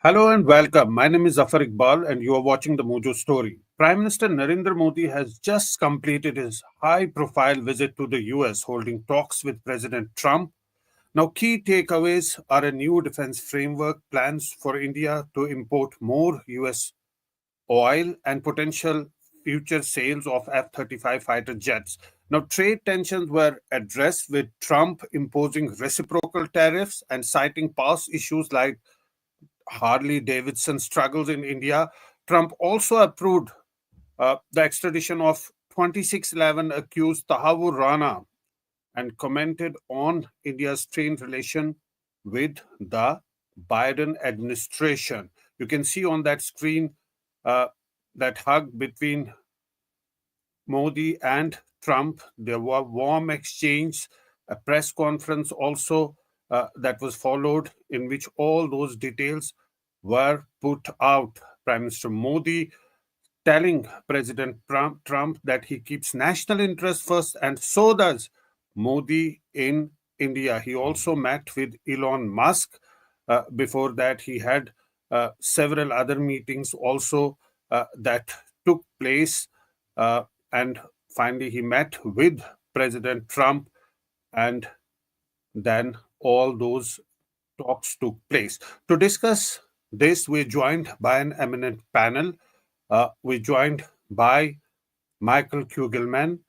Hello and welcome. My name is Zafar Iqbal, and you are watching the Mojo Story. Prime Minister Narendra Modi has just completed his high profile visit to the US, holding talks with President Trump. Now, key takeaways are a new defense framework, plans for India to import more US oil, and potential future sales of F 35 fighter jets. Now, trade tensions were addressed with Trump imposing reciprocal tariffs and citing past issues like Harley Davidson struggles in India. Trump also approved the extradition of 2611 accused Tahawwur Rana and commented on India's strained relation with the Biden administration. You can see on that screen uh, that hug between Modi and Trump. There were warm exchange, a press conference also that was followed, in which all those details were put out. Prime Minister Modi telling President Trump that he keeps national interest first, and so does Modi in India. He also met with Elon Musk. Before that, he had several other meetings also that took place. And finally, he met with President Trump, and then all those talks took place. To discuss this, we're joined by an eminent panel. We're joined by Michael Kugelman.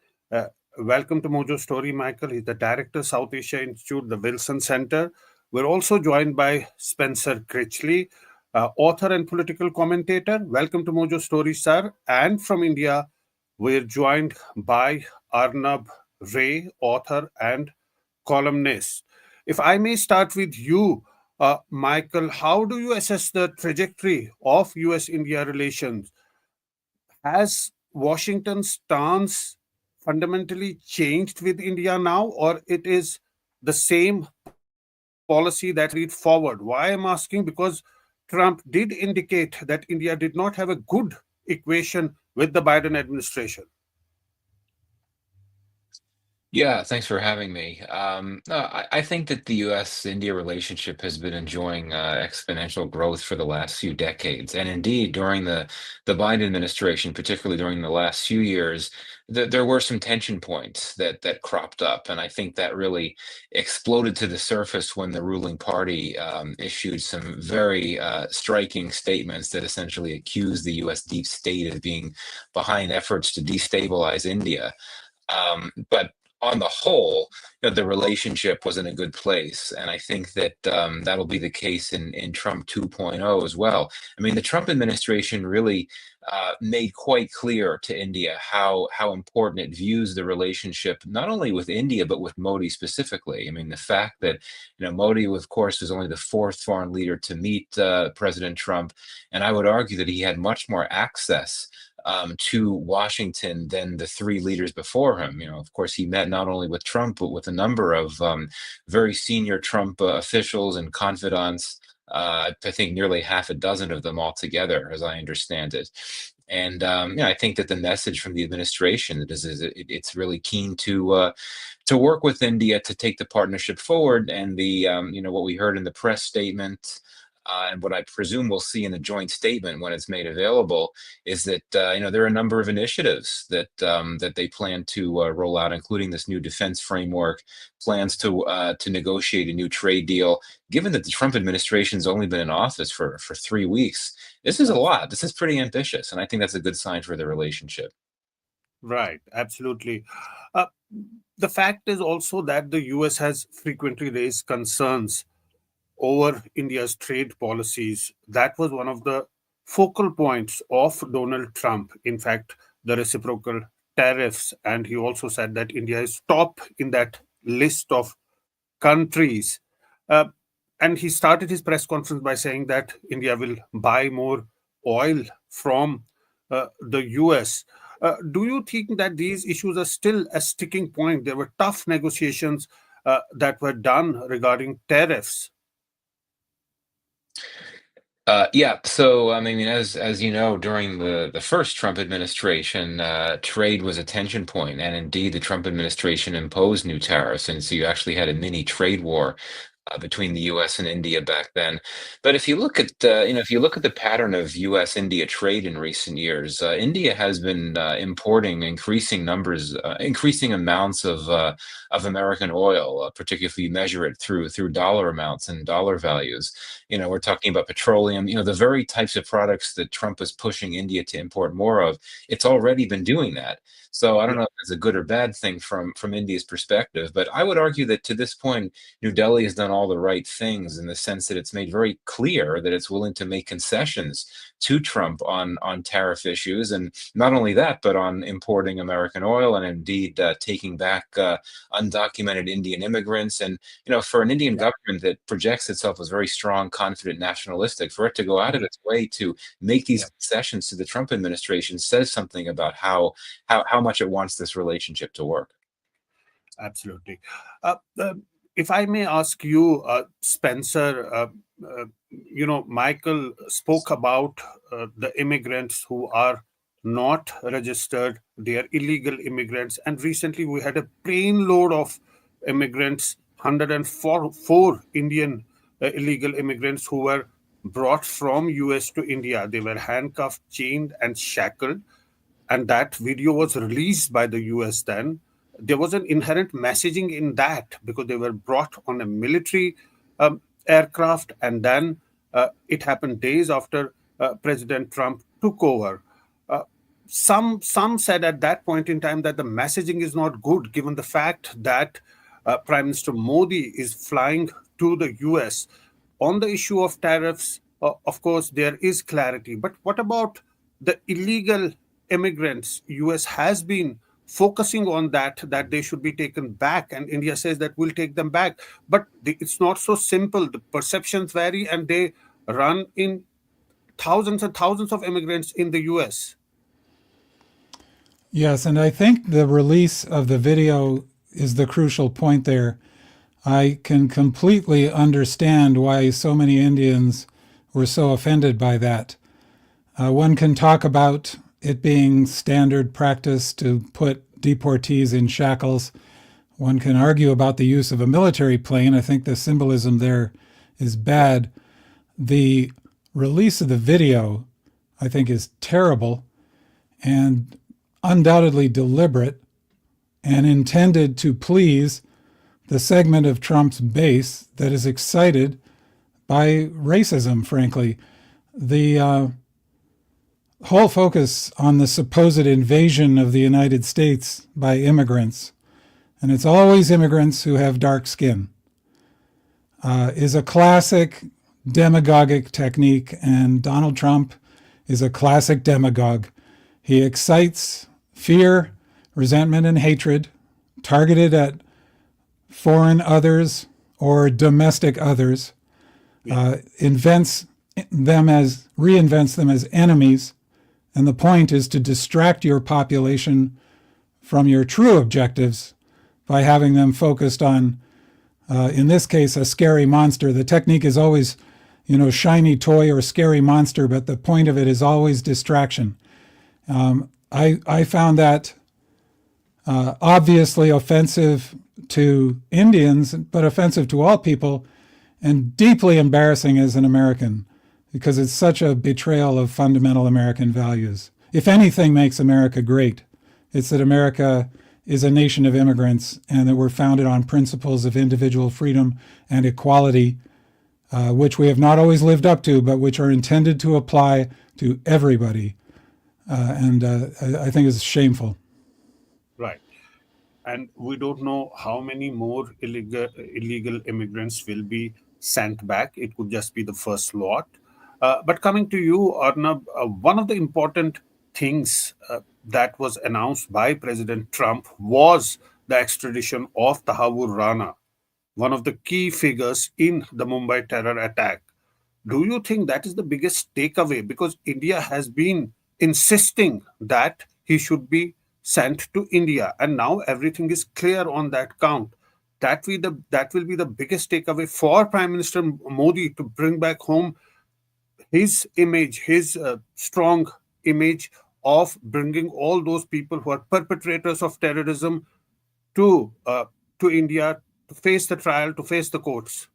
Welcome to Mojo Story, Michael. He's the Director, South Asia Institute, the Wilson Center. We're also joined by Spencer Critchley, author and political commentator. Welcome to Mojo Story, sir. And from India, we're joined by Arnab Ray, author and columnist. If I may start with you, Michael, how do you assess the trajectory of US India relations? Has Washington's stance fundamentally changed with India now, or it is the same policy that carried forward? Why I'm asking, because Trump did indicate that India did not have a good equation with the Biden administration. Yeah, thanks for having me. No, I think that the U.S.-India relationship has been enjoying exponential growth for the last few decades, and indeed during the Biden administration, particularly during the last few years, there were some tension points that cropped up, and I think that really exploded to the surface when the ruling party issued some very striking statements that essentially accused the U.S. deep state of being behind efforts to destabilize India. But on the whole, the relationship was in a good place, and I think that that'll be the case in Trump 2.0 as well. I mean, the Trump administration really made quite clear to India how important it views the relationship, not only with India but with Modi specifically. I mean, the fact that Modi, of course, was only the fourth foreign leader to meet President Trump, and I would argue that he had much more access to Washington than the three leaders before him. Of course, he met not only with Trump, but with a number of very senior Trump officials and confidants. I think nearly half a dozen of them altogether, as I understand it. And I think that the message from the administration is it's really keen to work with India to take the partnership forward. And the what we heard in the press statement, and what I presume we'll see in the joint statement when it's made available, is that there are a number of initiatives that they plan to roll out, including this new defense framework, plans to negotiate a new trade deal. Given that the Trump administration's only been in office for 3 weeks, this is a lot. This is pretty ambitious, and I think that's a good sign for the relationship. Right, absolutely. Uh, the fact is also that the US has frequently raised concerns over India's trade policies. That was one of the focal points of Donald Trump. In fact, the reciprocal tariffs. And he also said that India is top in that list of countries. Uh, and he started his press conference by saying that India will buy more oil from the US. Do you think that these issues are still a sticking point? There were tough negotiations that were done regarding tariffs. Yeah, so I mean, as you know, during the first Trump administration, trade was a tension point, and indeed, the Trump administration imposed new tariffs, and so you actually had a mini trade war between the U.S. and India back then. But if you look at if you look at the pattern of U.S.-India trade in recent years, India has been importing increasing amounts of American oil, particularly if you measure it through dollar amounts and dollar values. We're talking about petroleum. The very types of products that Trump is pushing India to import more of. It's already been doing that. So I don't Yeah, know if it's a good or bad thing from India's perspective, but I would argue that to this point, New Delhi has done all the right things in the sense that it's made very clear that it's willing to make concessions to Trump on tariff issues, and not only that, but on importing American oil and indeed taking back undocumented Indian immigrants. And for an Indian yeah, government that projects itself as very strong, confident, nationalistic, for it to go out of yeah, its way to make these yeah. concessions to the Trump administration says something about how much it wants this relationship to work. Absolutely. If I may ask you, Spencer, Michael spoke about the immigrants who are not registered, they are illegal immigrants. And recently we had a plane load of immigrants, 104 Indian illegal immigrants who were brought from US to India. They were handcuffed, chained, and shackled, and that video was released by the US then. There was an inherent messaging in that because they were brought on a military aircraft, and then it happened days after President Trump took over. Uh, some said at that point in time that the messaging is not good, given the fact that Prime Minister Modi is flying to the US on the issue of tariffs. Of course, there is clarity, but what about the illegal immigrants? US has been focusing on that they should be taken back, and India says that we'll take them back, but it's not so simple. The perceptions vary, and they run in thousands and thousands of immigrants in the US. Yes, and I think the release of the video is the crucial point there. I can completely understand why so many Indians were so offended by that. One can talk about it being standard practice to put deportees in shackles. One can argue about the use of a military plane. I think the symbolism there is bad. The release of the video, I think, is terrible and undoubtedly deliberate and intended to please the segment of Trump's base that is excited by racism, frankly. The whole focus on the supposed invasion of the United States by immigrants, and it's always immigrants who have dark skin, is a classic demagogic technique, and Donald Trump is a classic demagogue. He excites fear, resentment, and hatred targeted at foreign others or domestic others, reinvents them as enemies, and the point is to distract your population from your true objectives by having them focused on, in this case, a scary monster. The technique is always, shiny toy or scary monster, but the point of it is always distraction. I found that obviously offensive to Indians, but offensive to all people, and deeply embarrassing as an American, because it's such a betrayal of fundamental American values. If anything makes America great, it's that America is a nation of immigrants and that we're founded on principles of individual freedom and equality, which we have not always lived up to, but which are intended to apply to everybody. I think it's shameful. Right. And we don't know how many more illegal immigrants will be sent back. It could just be the first lot. But coming to you, Arnab, one of the important things that was announced by President Trump was the extradition of Tahawwur Rana, one of the key figures in the Mumbai terror attack. Do you think that is the biggest takeaway? Because India has been insisting that he should be sent to India, and now everything is clear on that count. That will be the biggest takeaway for Prime Minister Modi to bring back home his image, his strong image of bringing all those people who are perpetrators of terrorism to India to face the trial, to face the courts.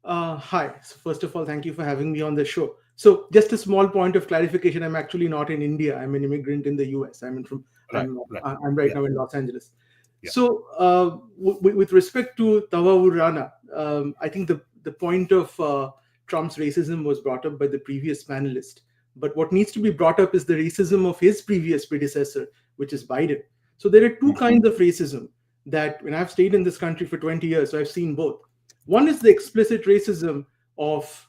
Hi. So first of all, thank you for having me on the show. So just a small point of clarification: I'm actually not in India. I'm an immigrant in the U.S. Right, right. I'm right Yeah, now in Los Angeles. yeah. So with respect to Tahawwur Rana, I think the point of Trump's racism was brought up by the previous panelist. But what needs to be brought up is the racism of his previous predecessor, which is Biden. So there are two Mm. kinds of racism that, when I've stayed in this country for 20 years, so I've seen both. One is the explicit racism of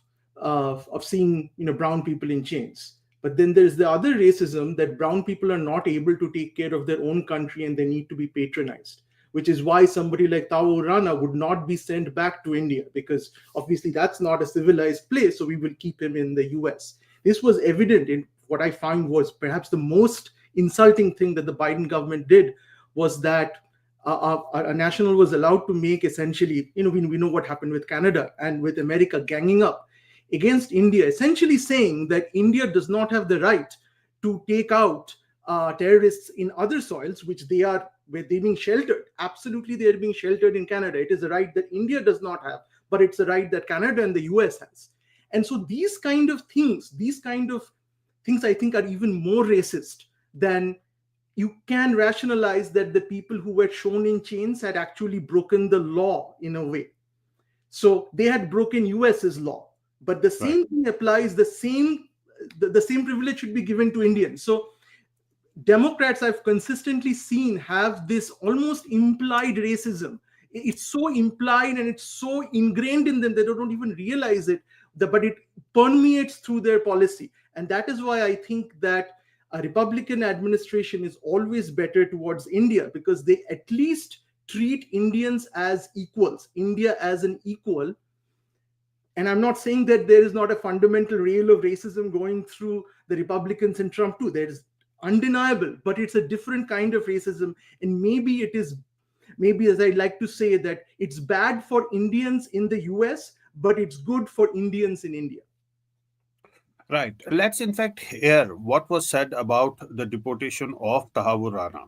seeing brown people in chains. But then there's the other racism that brown people are not able to take care of their own country and they need to be patronized, which is why somebody like Tahawwur Rana would not be sent back to India, because obviously that's not a civilized place, so we will keep him in the US. This was evident in what I find was perhaps the most insulting thing that the Biden government did, was that a national was allowed to make, essentially, we know what happened with Canada and with America ganging up against India, essentially saying that India does not have the right to take out terrorists in other soils, which where they're being sheltered. Absolutely, they're being sheltered in Canada. It is a right that India does not have, but it's a right that Canada and the US has. And so these kind of things, I think, are even more racist than you can rationalize that the people who were shown in chains had actually broken the law in a way. So they had broken US's law, but the Right. same thing applies. The same privilege should be given to Indians. So Democrats, I've consistently seen, have this almost implied racism. It's so implied and it's so ingrained in them that they don't even realize it, but it permeates through their policy. And that is why I think that a Republican administration is always better towards India, because they at least treat Indians as equals, India as an equal. And I'm not saying that there is not a fundamental rail of racism going through the Republicans and Trump too. There is undeniable, but it's a different kind of racism. And maybe, as I like to say, that it's bad for Indians in the US, but it's good for Indians in India. Right. Let's in fact hear what was said about the deportation of Tahawwur Rana.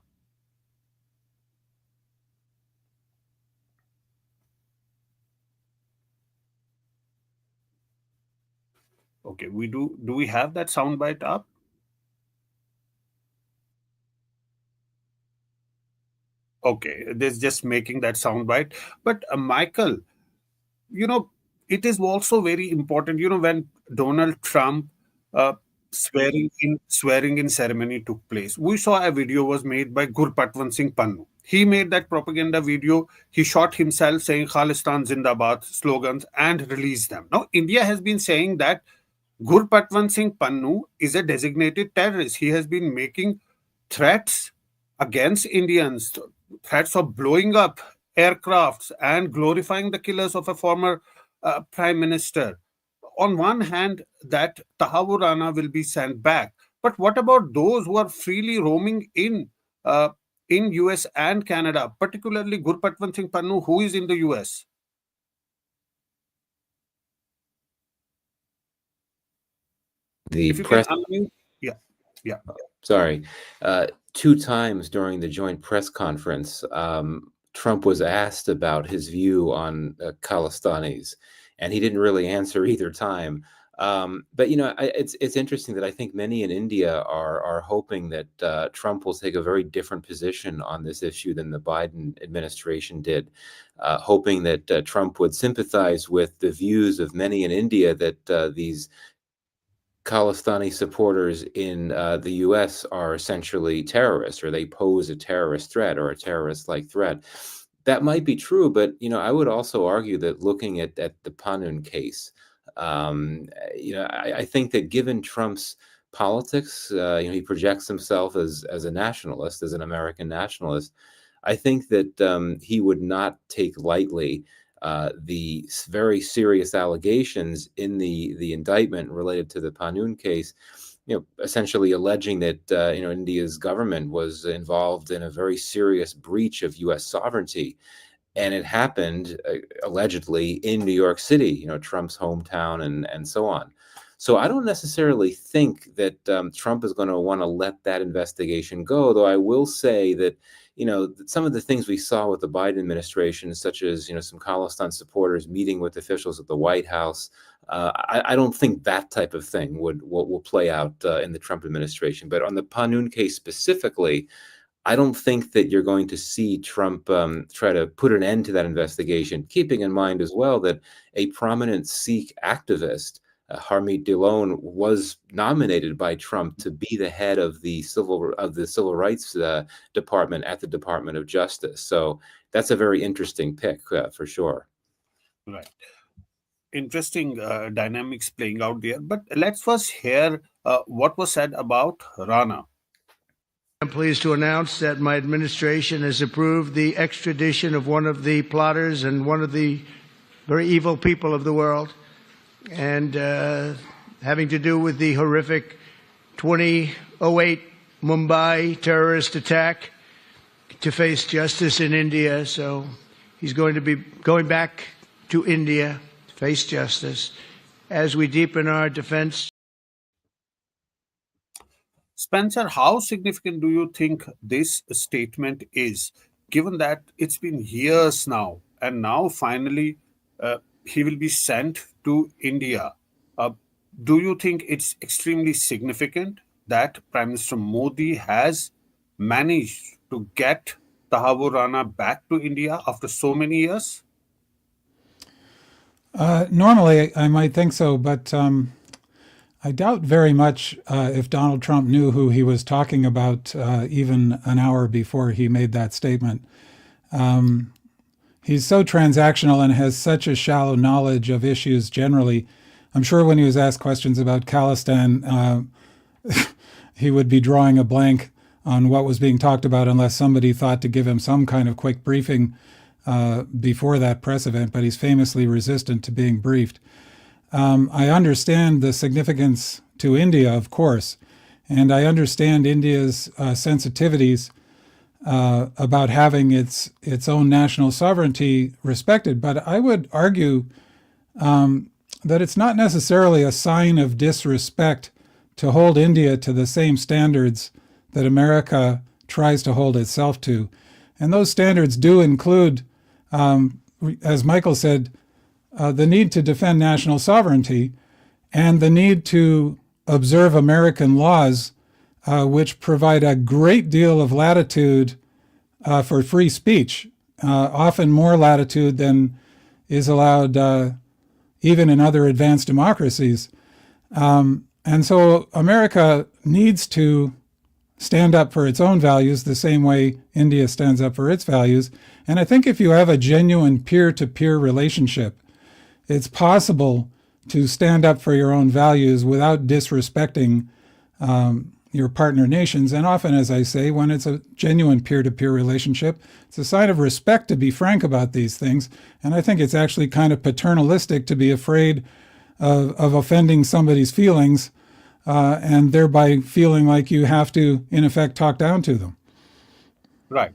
Okay, we do. Do we have that soundbite up? Okay, there's just making that soundbite. But Michael, you know, it is also very important. When Donald Trump uh, swearing in ceremony took place, we saw a video was made by Gurpatwan Singh Pannu. He made that propaganda video. He shot himself saying Khalistan Zindabad slogans and released them. Now, India has been saying that Gurpatwan Singh Pannu is a designated terrorist. He has been making threats against Indians, threats of blowing up aircrafts and glorifying the killers of a former prime minister. On one hand, that Tahawwur Rana will be sent back, but what about those who are freely roaming uh, in US and Canada, particularly Gurpatwan Singh Pannu, who is in the US? The If you can press, unmute, yeah, yeah. sorry, 2 times during the joint press conference, Trump was asked about his view on Khalistanis, and he didn't really answer either time. But it's interesting that I think many in India are hoping that Trump will take a very different position on this issue than the Biden administration did, hoping that Trump would sympathize with the views of many in India that these Khalistani supporters in the U.S. are essentially terrorists, or they pose a terrorist threat or a terrorist-like threat. That might be true, but I would also argue that looking at the Panun case, I think that given Trump's politics, he projects himself as a nationalist, as an American nationalist. I think that he would not take lightly the very serious allegations in the indictment related to the Panun case, essentially alleging that India's government was involved in a very serious breach of U.S. sovereignty, and it happened allegedly in New York City, Trump's hometown, and so on. So I don't necessarily think that Trump is going to want to let that investigation go, though I will say that some of the things we saw with the Biden administration, such as, some Khalistan supporters meeting with officials at the White House, I don't think that type of thing will play out in the Trump administration. But on the Panun case specifically, I don't think that you're going to see Trump try to put an end to that investigation, keeping in mind as well that a prominent Sikh activist, Harmeet Dillon, was nominated by Trump to be the head of the civil rights department at the Department of Justice. So that's a very interesting pick for sure. Right. Interesting dynamics playing out there. But let's first hear what was said about Rana. I'm pleased to announce that my administration has approved the extradition of one of the plotters and one of the very evil people of the world, and having to do with the horrific 2008 Mumbai terrorist attack, to face justice in India. So he's going to be going back to India to face justice as we deepen our defense. Spencer, how significant do you think this statement is, given that it's been years now, and now finally he will be sent to India? Do you think it's extremely significant that Prime Minister Modi has managed to get Tahawwur Rana back to India after so many years? Normally, I might think so, but I doubt very much if Donald Trump knew who he was talking about even an hour before he made that statement. He's so transactional and has such a shallow knowledge of issues generally. I'm sure when he was asked questions about Khalistan, he would be drawing a blank on what was being talked about unless somebody thought to give him some kind of quick briefing before that press event, but he's famously resistant to being briefed. I understand the significance to India, of course, and I understand India's sensitivities about having its own national sovereignty respected. But I would argue that it's not necessarily a sign of disrespect to hold India to the same standards that America tries to hold itself to. And those standards do include, as Michael said, the need to defend national sovereignty and the need to observe American laws, which provide a great deal of latitude for free speech, often more latitude than is allowed even in other advanced democracies. And so America needs to stand up for its own values the same way India stands up for its values. And I think if you have a genuine peer-to-peer relationship, it's possible to stand up for your own values without disrespecting your partner nations. And often, as I say, when it's a genuine peer-to-peer relationship, it's a sign of respect to be frank about these things. And I think it's actually kind of paternalistic to be afraid of offending somebody's feelings and thereby feeling like you have to, in effect, talk down to them. Right.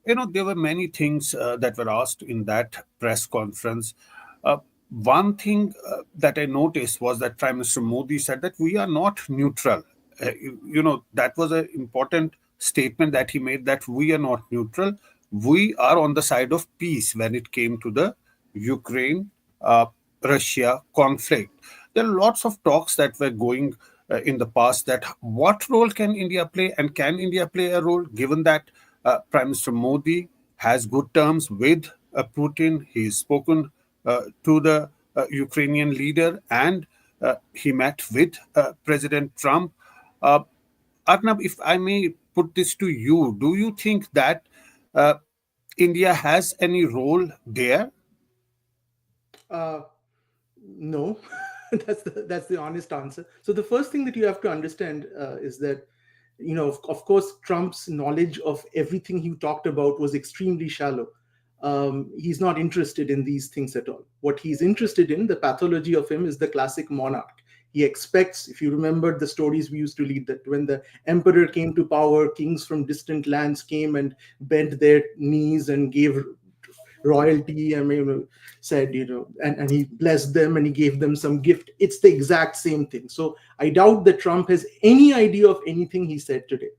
There were many things that were asked in that press conference. One thing that I noticed was that Prime Minister Modi said that we are not neutral. That was an important statement that he made, that we are not neutral. We are on the side of peace when it came to the Ukraine-Russia conflict. There are lots of talks that were going in the past that what role can India play, and can India play a role, given that Prime Minister Modi has good terms with Putin. He's spoken to the Ukrainian leader, and he met with President Trump. Arnab, if I may put this to you, do you think that India has any role there? No, that's the honest answer. So the first thing that you have to understand is that, of course, Trump's knowledge of everything he talked about was extremely shallow. He's not interested in these things at all. What he's interested in, the pathology of him, is the classic monarch. He expects, if you remember the stories we used to read, that when the emperor came to power, kings from distant lands came and bent their knees and gave royalty, said, and he blessed them and he gave them some gift. It's the exact same thing. So I doubt that Trump has any idea of anything he said today.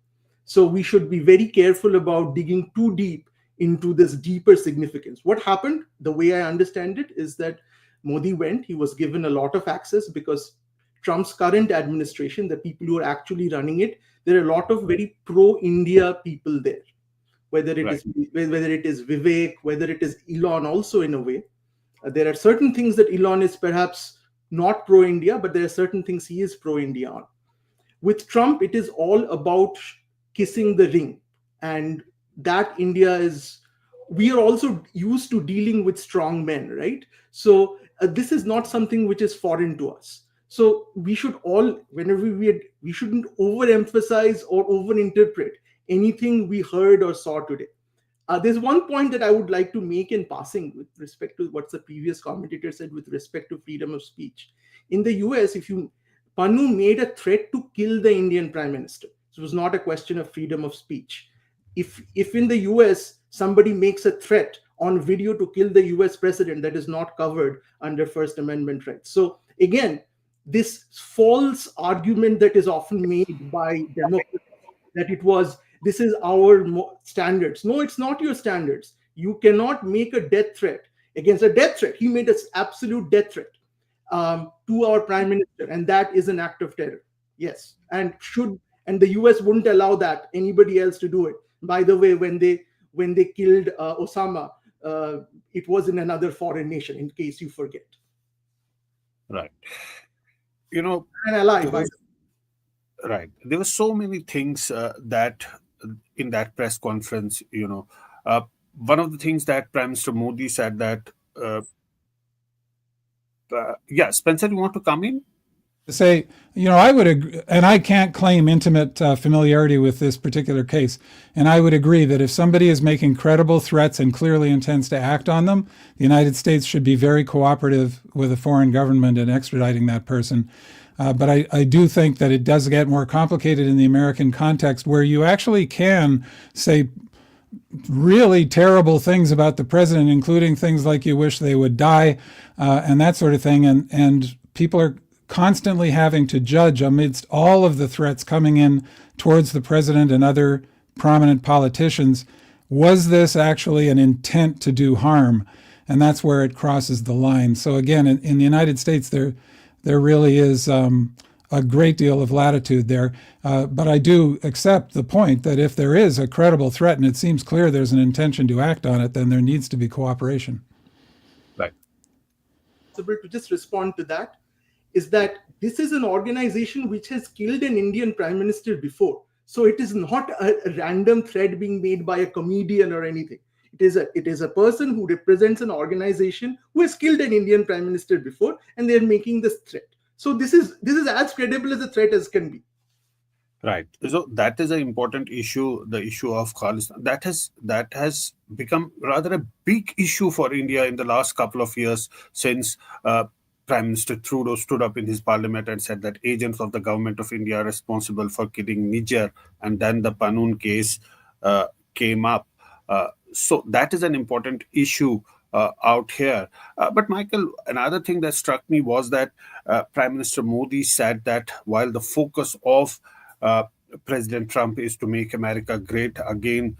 So we should be very careful about digging too deep into this deeper significance. What happened, the way I understand it, is that Modi went, he was given a lot of access because Trump's current administration, the people who are actually running it, there are a lot of very pro-India people there. Whether it is Vivek, whether it is Elon also in a way. There are certain things that Elon is perhaps not pro-India, but there are certain things he is pro-India on. With Trump, it is all about kissing the ring. And that India is, we are also used to dealing with strong men, right? So this is not something which is foreign to us. So we should all, whenever we shouldn't overemphasize or overinterpret anything we heard or saw today. There's one point that I would like to make in passing with respect to what the previous commentator said with respect to freedom of speech. In the US, Panu made a threat to kill the Indian Prime Minister. So it was not a question of freedom of speech. If in the US, somebody makes a threat on video to kill the US president, that is not covered under First Amendment rights. So again, this false argument that is often made by Democrats that this is our standards. No, it's not your standards. You cannot make a death threat against a death threat. He made an absolute death threat to our prime minister, and that is an act of terror. Yes, and the US wouldn't allow that anybody else to do it. By the way, when they killed Osama, it was in another foreign nation. In case you forget, Right. an ally. Right. There were so many things that in that press conference, one of the things that Prime Minister Modi said that, Spencer, you want to come in? Say, I would agree, and I can't claim intimate familiarity with this particular case. And I would agree that if somebody is making credible threats and clearly intends to act on them, the United States should be very cooperative with a foreign government in extraditing that person. But I do think that it does get more complicated in the American context, where you actually can say really terrible things about the president, including things like you wish they would die, and that sort of thing. And people are constantly having to judge amidst all of the threats coming in towards the president and other prominent politicians. Was this actually an intent to do harm? And that's where it crosses the line. So again, in the United States, there really is a great deal of latitude there. But I do accept the point that if there is a credible threat and it seems clear there's an intention to act on it, then there needs to be cooperation. Right. To just respond to that is that this is an organization which has killed an Indian prime minister before. So it is not a random threat being made by a comedian or anything. It is a person who represents an organization who has killed an Indian prime minister before, and they're making this threat. So this is as credible as a threat as can be. Right. So that is an important issue, the issue of Khalistan. That has become rather a big issue for India in the last couple of years since Prime Minister Trudeau stood up in his parliament and said that agents of the government of India are responsible for killing Niger, and then the Panun case came up. So that is an important issue out here. But Michael, another thing that struck me was that Prime Minister Modi said that while the focus of President Trump is to make America great again,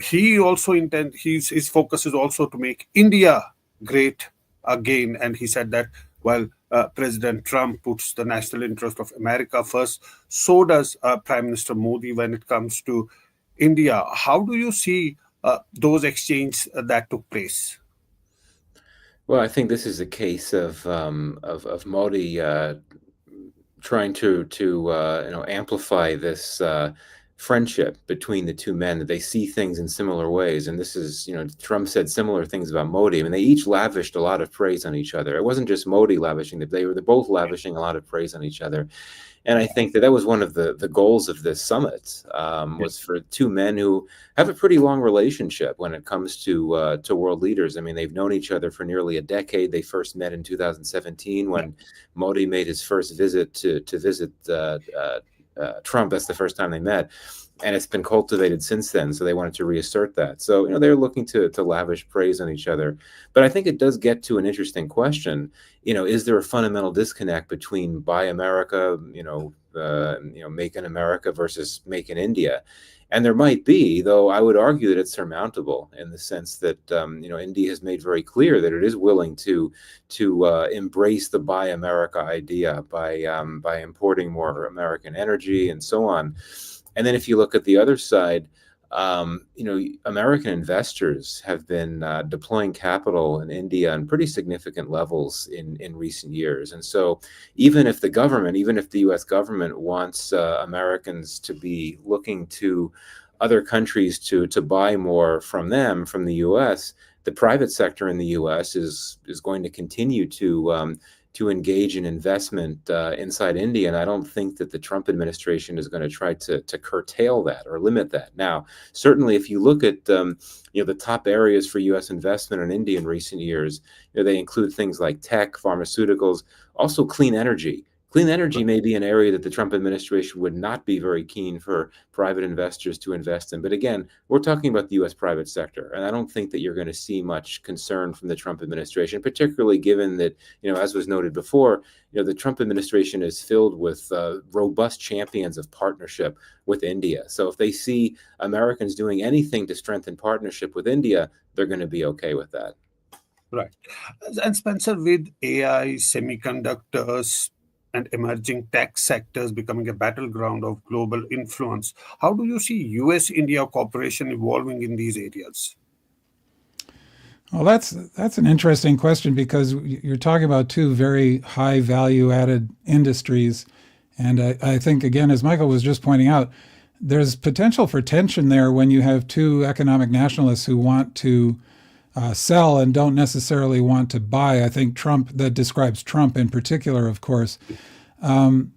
he also his focus is also to make India great again. And he said that while President Trump puts the national interest of America first, so does Prime Minister Modi when it comes to India. How do you see those exchanges that took place? Well, I think this is a case of Modi trying to amplify this friendship between the two men, that they see things in similar ways. And this is, Trump said similar things about Modi. I mean, they each lavished a lot of praise on each other. It wasn't just Modi lavishing, they're both lavishing a lot of praise on each other. And I think that was one of the goals of this summit, was for two men who have a pretty long relationship when it comes to world leaders. I mean, they've known each other for nearly a decade. They first met in 2017 when Modi made his first visit to visit Trump. That's the first time they met. And it's been cultivated since then. So they wanted to reassert that. So, they're looking to lavish praise on each other. But I think it does get to an interesting question. Is there a fundamental disconnect between Buy America, Make in America versus Make in India. And there might be, though I would argue that it's surmountable in the sense that India has made very clear that it is willing to embrace the Buy America idea by importing more American energy and so on. And then if you look at the other side, American investors have been deploying capital in India on pretty significant levels in recent years. And so even if the US government wants Americans to be looking to other countries to buy more from the US, the private sector in the US is going to continue to engage in investment inside India. And I don't think that the Trump administration is going to try to curtail that or limit that. Now, certainly, if you look at the top areas for U.S. investment in India in recent years, they include things like tech, pharmaceuticals, also clean energy. Clean energy may be an area that the Trump administration would not be very keen for private investors to invest in. But again, we're talking about the U.S. private sector, and I don't think that you're going to see much concern from the Trump administration, particularly given that, as was noted before, the Trump administration is filled with robust champions of partnership with India. So if they see Americans doing anything to strengthen partnership with India, they're going to be okay with that. Right. And Spencer, with AI, semiconductors, and emerging tech sectors becoming a battleground of global influence, how do you see US-India cooperation evolving in these areas? Well, that's an interesting question, because you're talking about two very high value-added industries. And I think, again, as Michael was just pointing out, there's potential for tension there when you have two economic nationalists who want to sell and don't necessarily want to buy. I think that describes Trump in particular, of course. And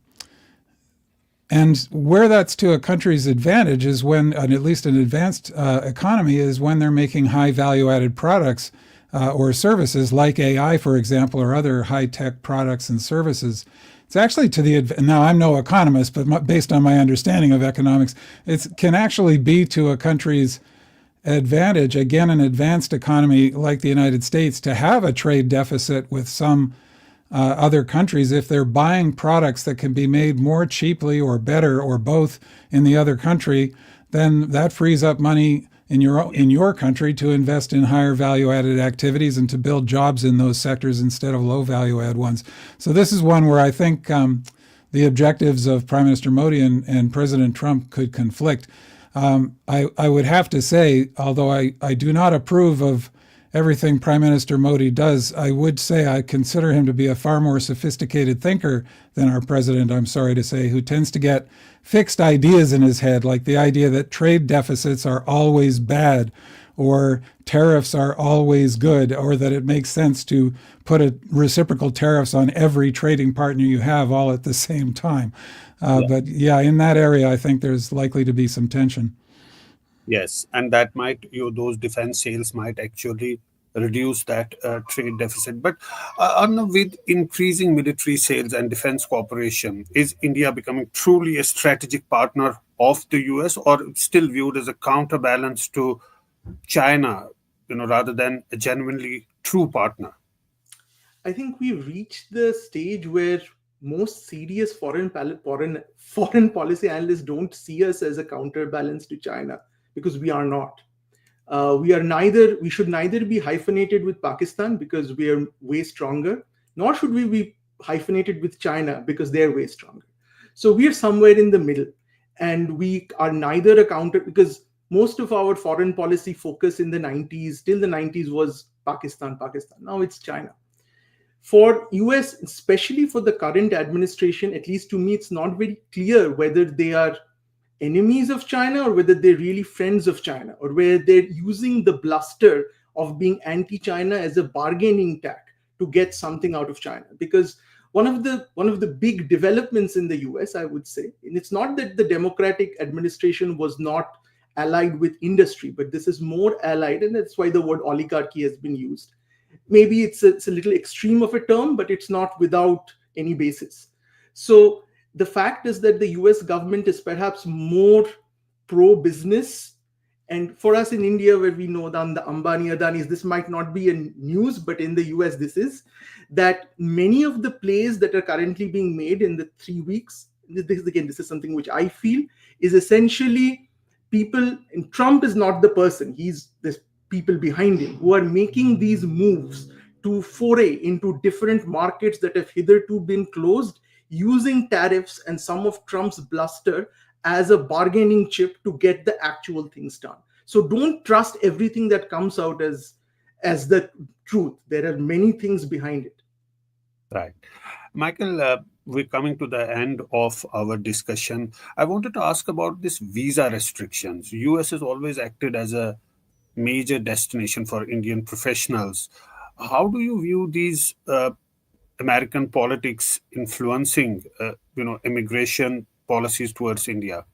where that's to a country's advantage is when, at least an advanced economy, is when they're making high value-added products or services like AI, for example, or other high-tech products and services. It's actually now I'm no economist, but based on my understanding of economics, it can actually be to a country's advantage, again, an advanced economy like the United States, to have a trade deficit with some other countries if they're buying products that can be made more cheaply or better or both in the other country. Then that frees up money in your country to invest in higher value-added activities and to build jobs in those sectors instead of low value-add ones. So this is one where I think the objectives of Prime Minister Modi and President Trump could conflict. I would have to say, although I do not approve of everything Prime Minister Modi does, I would say I consider him to be a far more sophisticated thinker than our president, I'm sorry to say, who tends to get fixed ideas in his head, like the idea that trade deficits are always bad, or tariffs are always good, or that it makes sense to put reciprocal tariffs on every trading partner you have all at the same time. But yeah, in that area, I think there's likely to be some tension. Yes, and that those defense sales might actually reduce that trade deficit. But with increasing military sales and defense cooperation, is India becoming truly a strategic partner of the US, or still viewed as a counterbalance to China, rather than a genuinely true partner? I think we've reached the stage where most serious foreign policy analysts don't see us as a counterbalance to China, because we are not. We should neither be hyphenated with Pakistan, because we are way stronger, nor should we be hyphenated with China, because they're way stronger. So we are somewhere in the middle, and we are neither a counter, because most of our foreign policy focus in the 90s, till the 90s, was Pakistan. Now it's China. For US, especially for the current administration, at least to me, it's not very clear whether they are enemies of China or whether they're really friends of China, or whether they're using the bluster of being anti-China as a bargaining tack to get something out of China. Because one of the big developments in the US, I would say, and it's not that the Democratic administration was not allied with industry, but this is more allied, and that's why the word oligarchy has been used. Maybe it's a little extreme of a term, but it's not without any basis. So the fact is that the US government is perhaps more pro-business. And for us in India, where we know the Ambani Adanis, this might not be a news, but in the US, this is that many of the plays that are currently being made in the 3 weeks, this is something which I feel is essentially people, and Trump is not the person, he's the people behind him who are making these moves to foray into different markets that have hitherto been closed, using tariffs and some of Trump's bluster as a bargaining chip to get the actual things done. So don't trust everything that comes out as the truth. There are many things behind it. Right. Michael, we're coming to the end of our discussion. I wanted to ask about this visa restrictions. US has always acted as a major destination for Indian professionals. How do you view these American politics influencing, immigration policies towards India?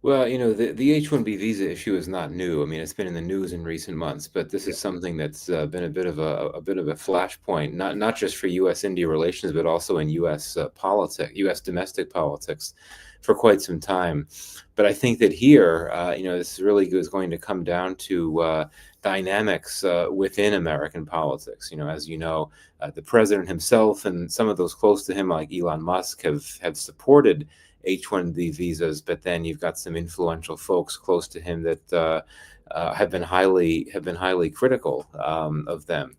Well, the H-1B visa issue is not new. I mean, it's been in the news in recent months, but this is something that's been a bit of a flashpoint, not just for U.S.-India relations, but also in U.S. politics, U.S. domestic politics, for quite some time. But I think that here, this really is going to come down to dynamics within American politics. As you know, the president himself and some of those close to him, like Elon Musk, have supported H-1B visas, but then you've got some influential folks close to him that have been highly critical of them.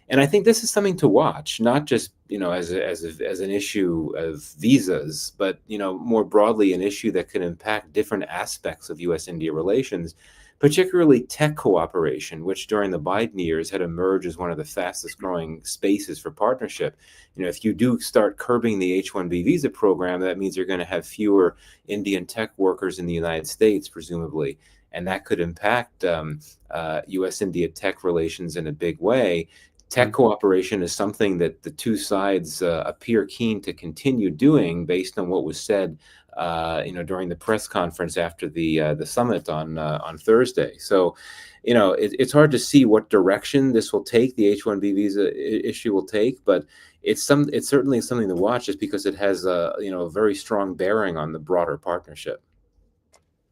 And I think this is something to watch, not just as an issue of visas, but more broadly an issue that could impact different aspects of U.S.-India relations, particularly tech cooperation, which during the Biden years had emerged as one of the fastest growing spaces for partnership. If you do start curbing the H-1B visa program, that means you're going to have fewer Indian tech workers in the United States, presumably, and that could impact U.S.-India tech relations in a big way. Tech cooperation is something that the two sides appear keen to continue doing, based on what was said during the press conference after the summit on Thursday. So, it's hard to see what direction this will take, the H-1B visa issue will take, but it's certainly something to watch, just because it has a very strong bearing on the broader partnership.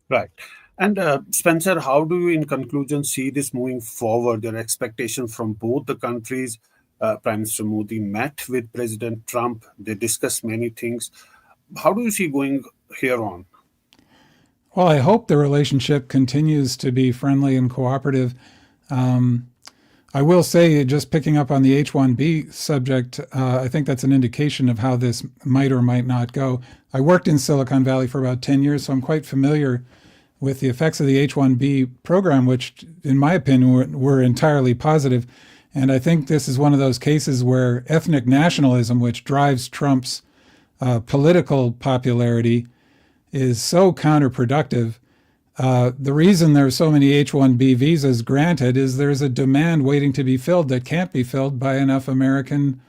Right. And Spencer, how do you, in conclusion, see this moving forward? Your expectations from both the countries. Prime Minister Modi met with President Trump. They discussed many things. How do you see going here on? Well, I hope the relationship continues to be friendly and cooperative. I will say, just picking up on the H-1B subject, I think that's an indication of how this might or might not go. I worked in Silicon Valley for about 10 years, so I'm quite familiar with the effects of the H-1B program, which, in my opinion, were entirely positive. And I think this is one of those cases where ethnic nationalism, which drives Trump's political popularity, is so counterproductive. The reason there are so many H-1B visas granted is there's a demand waiting to be filled that can't be filled by enough American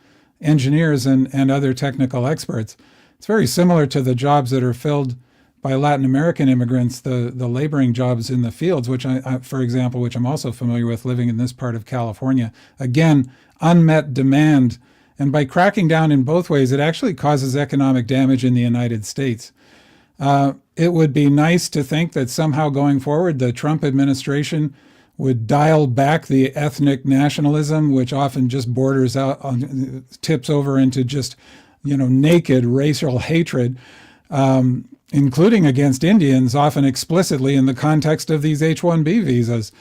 engineers and other technical experts. It's very similar to the jobs that are filled by Latin American immigrants, the laboring jobs in the fields, which for example, which I'm also familiar with living in this part of California. Again, unmet demand. And by cracking down in both ways, it actually causes economic damage in the United States. It would be nice to think that somehow going forward, the Trump administration would dial back the ethnic nationalism, which often just borders out on, tips over into just, naked racial hatred, including against Indians, often explicitly in the context of these H-1B visas.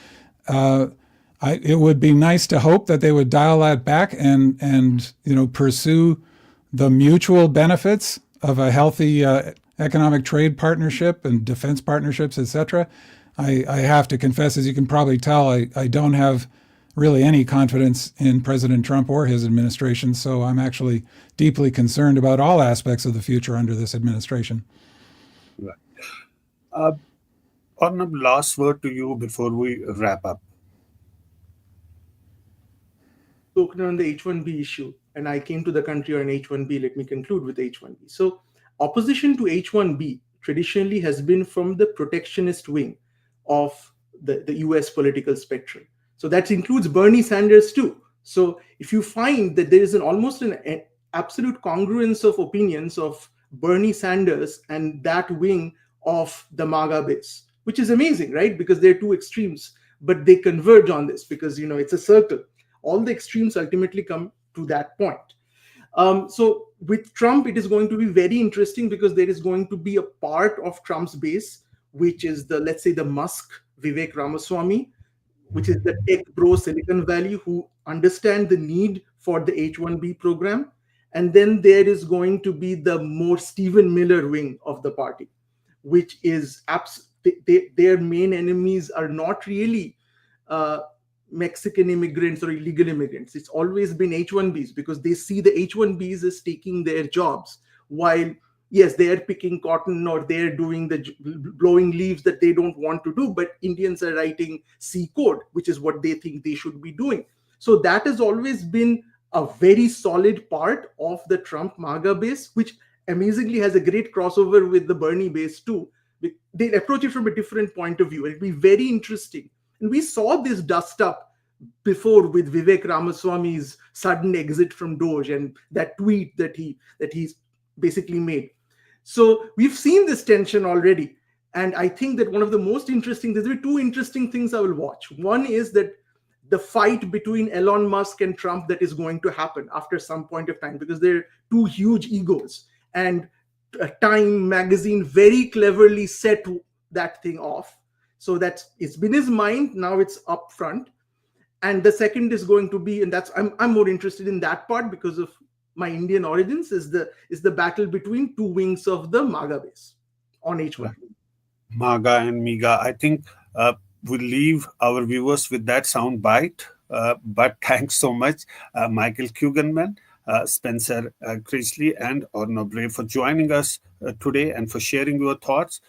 It would be nice to hope that they would dial that back and pursue the mutual benefits of a healthy economic trade partnership and defense partnerships, etc. I have to confess, as you can probably tell, I don't have really any confidence in President Trump or his administration, so I'm actually deeply concerned about all aspects of the future under this administration. Right. On a last word to you before we wrap up. Spoken on the H-1B issue, and I came to the country on H-1B. Let me conclude with H-1B. So, opposition to H-1B traditionally has been from the protectionist wing of the US political spectrum. So that includes Bernie Sanders too. So if you find that there is almost an absolute congruence of opinions of Bernie Sanders and that wing of the MAGA base, which is amazing, right? Because they're two extremes, but they converge on this because, it's a circle. All the extremes ultimately come to that point. So with Trump, it is going to be very interesting because there is going to be a part of Trump's base, which is the, let's say, the Musk, Vivek Ramaswamy, which is the tech bro Silicon Valley, who understand the need for the H-1B program. And then there is going to be the more Stephen Miller wing of the party, which is their main enemies are not really Mexican immigrants or illegal immigrants. It's always been H-1Bs because they see the H-1Bs as taking their jobs, while yes, they're picking cotton or they're doing the blowing leaves that they don't want to do, but Indians are writing C code, which is what they think they should be doing. So that has always been a very solid part of the Trump MAGA base, which amazingly has a great crossover with the Bernie base too. They approach it from a different point of view. It'll be very interesting. And we saw this dust up before with Vivek Ramaswamy's sudden exit from Doge and that tweet that he's basically made. So we've seen this tension already. And I think that one of the most interesting, there's two interesting things I will watch. One is that the fight between Elon Musk and Trump that is going to happen after some point of time, because they're two huge egos. And Time magazine very cleverly set that thing off. So it's been his mind, now it's up front. And the second is going to be, and that's I'm more interested in that part because of my Indian origins, is the battle between two wings of the MAGA base on H1. MAGA and MIGA. I think we'll leave our viewers with that sound bite. But thanks so much, Michael Kugelman, Spencer Creasley, and Orno Bray for joining us today and for sharing your thoughts.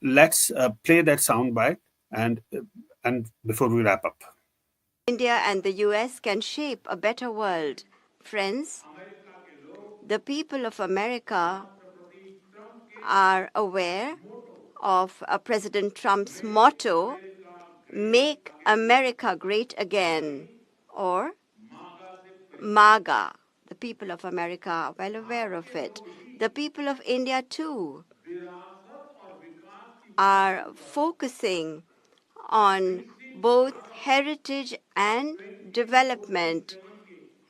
Let's play that sound bite and before we wrap up. India and the US can shape a better world. Friends, the people of America are aware of President Trump's motto, "Make America Great Again," or MAGA. The people of America are well aware of it. The people of India, too, are focusing on both heritage and development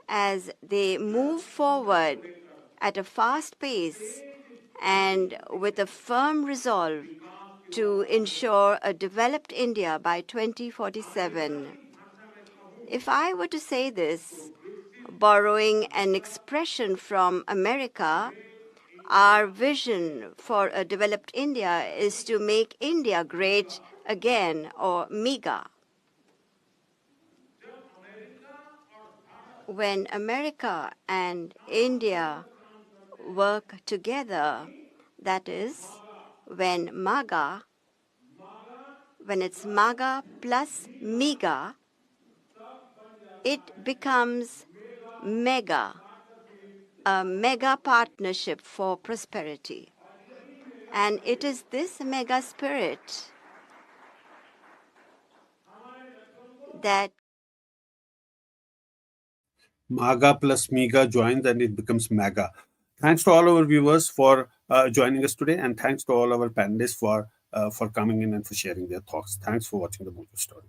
as they move forward at a fast pace and with a firm resolve to ensure a developed India by 2047. If I were to say this, borrowing an expression from America, our vision for a developed India is to make India great again, or MIGA. When America and India work together, that is, when it's MAGA plus MIGA, it becomes MEGA, a mega partnership for prosperity. And it is this mega spirit that MAGA plus MIGA joins and it becomes MAGA. Thanks to all our viewers for joining us today, and thanks to all our panelists for coming in and for sharing their thoughts. Thanks for watching the Mojo Story.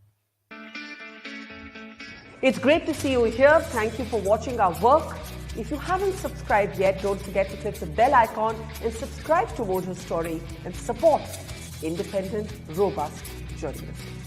It's great to see you here. Thank you for watching our work. If you haven't subscribed yet, don't forget to click the bell icon and subscribe to Mojo Story and support independent, robust journalism.